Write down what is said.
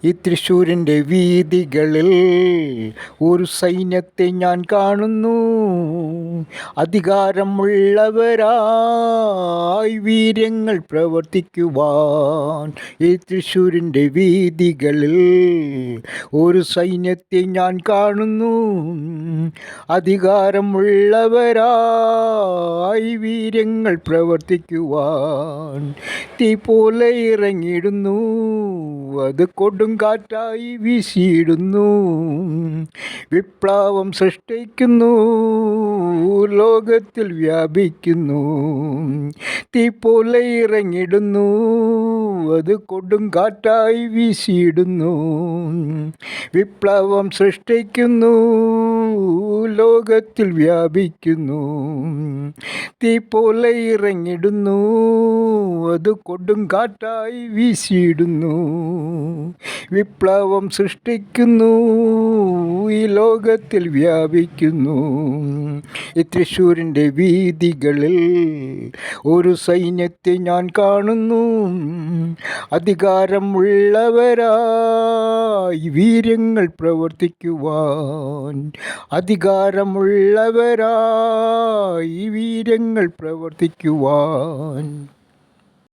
ഈ തൃശ്ശൂരിൻ്റെ വീഥികളിൽ ഒരു സൈന്യത്തെ ഞാൻ കാണുന്നു. അധികാരമുള്ളവരായി വീര്യങ്ങൾ പ്രവർത്തിക്കുവാൻ. ഈ തൃശ്ശൂരിൻ്റെ വീഥികളിൽ ഒരു സൈന്യത്തെ ഞാൻ കാണുന്നു. അധികാരമുള്ളവരായി വീര്യങ്ങൾ പ്രവർത്തിക്കുവാൻ. തീ പോലെ ഇറങ്ങിയിടുന്നു, അത് കൊടുങ്കാറ്റായി വീശിയിടുന്നു. വിപ്ലവം സൃഷ്ടിക്കുന്നു, ലോകത്തിൽ വ്യാപിക്കുന്നു. തീ പോലെ ഇറങ്ങിടുന്നു, അത് കൊടുങ്കാറ്റായി വീശിയിടുന്നു. വിപ്ലവം സൃഷ്ടിക്കുന്നു, ലോകത്തിൽ വ്യാപിക്കുന്നു. തീ പോലെ ഇറങ്ങിടുന്നു, അത് കൊടുങ്കാറ്റായി വീശിയിടുന്നു. വിപ്ലവം സൃഷ്ടിക്കുന്നു, ഈ ലോകത്തിൽ വ്യാപിക്കുന്നു. ഈ തൃശ്ശൂരിൻ്റെ വീഥികളിൽ ഒരു സൈന്യത്തെ ഞാൻ കാണുന്നു. അധികാരമുള്ളവരായി വീര്യങ്ങൾ പ്രവർത്തിക്കുവാൻ. അധികാരമുള്ളവരായി വീര്യങ്ങൾ പ്രവർത്തിക്കുവാൻ.